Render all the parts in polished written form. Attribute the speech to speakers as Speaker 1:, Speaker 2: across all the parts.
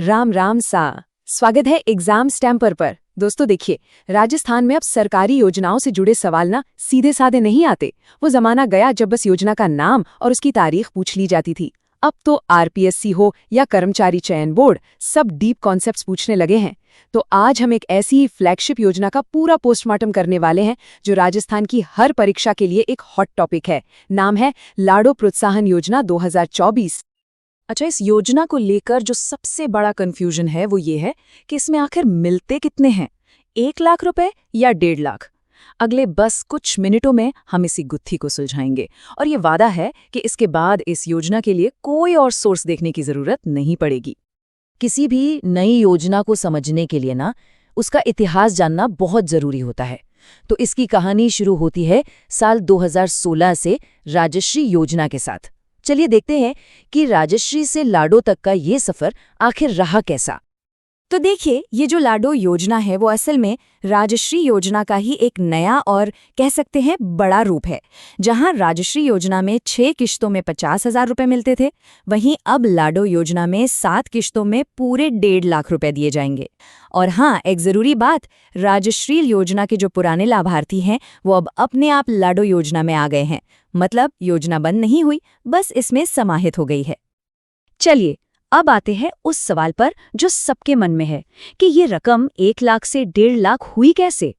Speaker 1: राम राम सा। स्वागत है एग्जाम स्टैम्पर पर। दोस्तों देखिए, राजस्थान में अब सरकारी योजनाओं से जुड़े सवाल ना सीधे साधे नहीं आते। वो जमाना गया जब बस योजना का नाम और उसकी तारीख पूछ ली जाती थी। अब तो आरपीएससी हो या कर्मचारी चयन बोर्ड, सब डीप कॉन्सेप्ट्स पूछने लगे हैं। तो आज हम एक ऐसी ही फ्लैगशिप योजना का पूरा पोस्टमार्टम करने वाले हैं जो राजस्थान की हर परीक्षा के लिए एक हॉट टॉपिक है। नाम है लाडो प्रोत्साहन योजना 2024।
Speaker 2: अच्छा, इस योजना को लेकर जो सबसे बड़ा कंफ्यूजन है वो ये है कि इसमें आखिर मिलते कितने हैं, 1 लाख रुपए या 1.5 लाख। अगले बस कुछ मिनटों में हम इसी गुत्थी को सुलझाएंगे और ये वादा है कि इसके बाद इस योजना के लिए कोई और सोर्स देखने की जरूरत नहीं पड़ेगी।
Speaker 3: किसी भी नई योजना को समझने के लिए ना उसका इतिहास जानना बहुत जरूरी होता है। तो इसकी कहानी शुरू होती है साल 2016 से राजश्री योजना के साथ। चलिए देखते हैं कि राजश्री से लाडो तक का ये सफर आखिर रहा कैसा।
Speaker 2: तो देखिए, ये जो लाडो योजना है वो असल में राजश्री योजना का ही एक नया और कह सकते हैं बड़ा रूप है। जहां राजश्री योजना में 6 किश्तों में 50,000 रुपए मिलते थे, वहीं अब लाडो योजना में 7 किश्तों में पूरे 1.5 लाख रुपए दिए जाएंगे। और हाँ, एक जरूरी बात, राजश्री योजना के जो पुराने लाभार्थी हैं वो अब अपने आप लाडो योजना में आ गए हैं। मतलब योजना बंद नहीं हुई, बस इसमें समाहित हो गई है।
Speaker 4: चलिए अब आते हैं उस सवाल पर जो सबके मन में है कि ये रकम 1 लाख से 1.5 लाख हुई कैसे।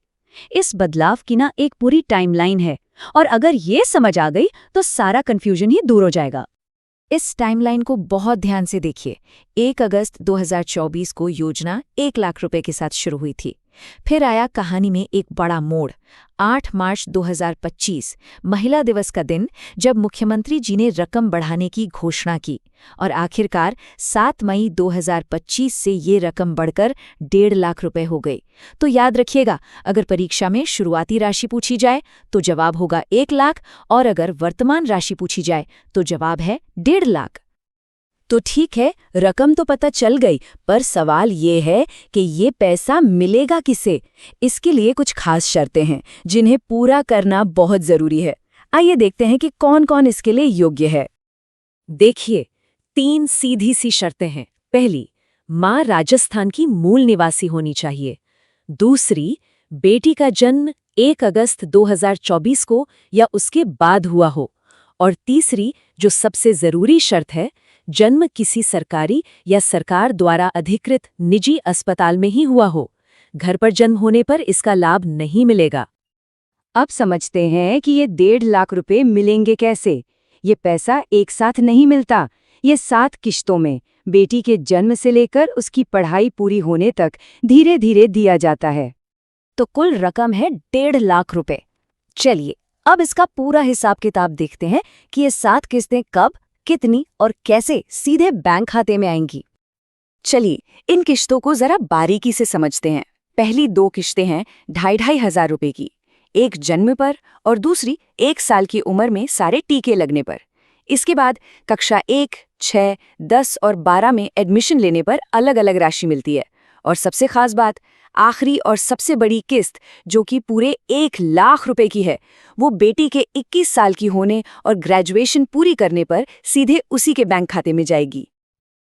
Speaker 4: इस बदलाव की ना एक पूरी टाइमलाइन है और अगर ये समझ आ गई तो सारा कंफ्यूजन ही दूर हो जाएगा।
Speaker 2: इस टाइमलाइन को बहुत ध्यान से देखिए। 1 अगस्त 2024 को योजना 1 लाख रुपए के साथ शुरू हुई थी। फिर आया कहानी में एक बड़ा मोड़। 8 मार्च 2025 महिला दिवस का दिन, जब मुख्यमंत्री जी ने रकम बढ़ाने की घोषणा की और आखिरकार 7 मई 2025 से ये रकम बढ़कर 1.5 लाख रुपए हो गई। तो याद रखिएगा, अगर परीक्षा में शुरुआती राशि पूछी जाए तो जवाब होगा 1 लाख और अगर वर्तमान राशि पूछी जाए तो जवाब है 1.5 लाख।
Speaker 3: तो ठीक है, रकम तो पता चल गई, पर सवाल ये है कि ये पैसा मिलेगा किसे। इसके लिए कुछ खास शर्तें हैं जिन्हें पूरा करना बहुत जरूरी है। आइए देखते हैं कि कौन कौन इसके लिए योग्य है।
Speaker 4: देखिए, 3 सीधी सी शर्तें हैं। पहली, मां राजस्थान की मूल निवासी होनी चाहिए। दूसरी, बेटी का जन्म 1 अगस्त 2024 को या उसके बाद हुआ हो। और तीसरी, जो सबसे जरूरी शर्त है, जन्म किसी सरकारी या सरकार द्वारा अधिकृत निजी अस्पताल में ही हुआ हो। घर पर जन्म होने पर इसका लाभ नहीं मिलेगा।
Speaker 1: अब समझते हैं कि ये 1.5 लाख रुपए मिलेंगे कैसे। ये पैसा एक साथ नहीं मिलता, ये 7 किश्तों में बेटी के जन्म से लेकर उसकी पढ़ाई पूरी होने तक धीरे धीरे दिया जाता है।
Speaker 2: तो कुल रकम है 1.5 लाख रुपए। चलिए अब इसका पूरा हिसाब किताब देखते हैं कि ये 7 किस्तें कब, कितनी और कैसे सीधे बैंक खाते में आएंगी। चलिए इन किश्तों को जरा बारीकी से समझते हैं। पहली 2 किश्तें हैं 2,500 हजार रुपए की, एक जन्म पर और दूसरी 1 साल की उम्र में सारे टीके लगने पर। इसके बाद कक्षा 1, 6, 10 और 12 में एडमिशन लेने पर अलग अलग राशि मिलती है। और सबसे खास बात, आखिरी और सबसे बड़ी किस्त जो कि पूरे 1 लाख रुपए की है, वो बेटी के 21 साल की होने और ग्रेजुएशन पूरी करने पर सीधे उसी के बैंक खाते में जाएगी।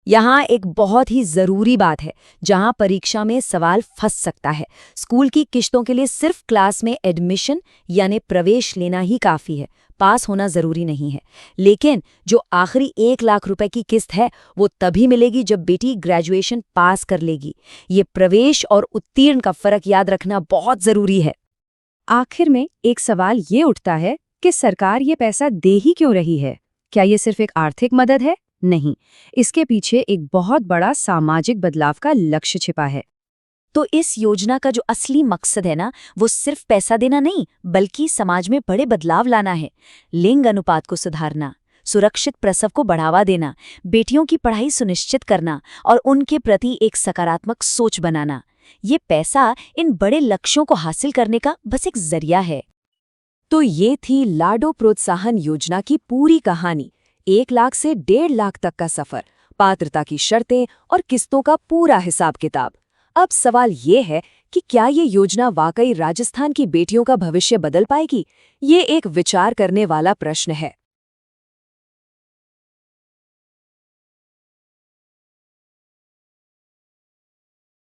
Speaker 3: यहाँ एक बहुत ही जरूरी बात है जहाँ परीक्षा में सवाल फंस सकता है। स्कूल की किश्तों के लिए सिर्फ क्लास में एडमिशन यानी प्रवेश लेना ही काफी है, पास होना जरूरी नहीं है। लेकिन जो आखिरी 1 लाख रुपए की किस्त है वो तभी मिलेगी जब बेटी ग्रेजुएशन पास कर लेगी। ये प्रवेश और उत्तीर्ण का फर्क याद रखना बहुत जरूरी है।
Speaker 1: आखिर में एक सवाल ये उठता है कि सरकार ये पैसा दे ही क्यों रही है। क्या ये सिर्फ एक आर्थिक मदद है? नहीं, इसके पीछे एक बहुत बड़ा सामाजिक बदलाव का लक्ष्य छिपा है।
Speaker 3: तो इस योजना का जो असली मकसद है ना, वो सिर्फ पैसा देना नहीं, बल्कि समाज में बड़े बदलाव लाना है। लिंग अनुपात को सुधारना, सुरक्षित प्रसव को बढ़ावा देना, बेटियों की पढ़ाई सुनिश्चित करना और उनके प्रति एक सकारात्मक सोच बनाना। ये पैसा इन बड़े लक्ष्यों को हासिल करने का बस एक जरिया है।
Speaker 1: तो ये थी लाडो प्रोत्साहन योजना की पूरी कहानी। 1 लाख से 1.5 लाख तक का सफर, पात्रता की शर्तें और किस्तों का पूरा हिसाब किताब। अब सवाल ये है कि क्या ये योजना वाकई राजस्थान की बेटियों का भविष्य बदल पाएगी? ये एक विचार करने वाला प्रश्न है।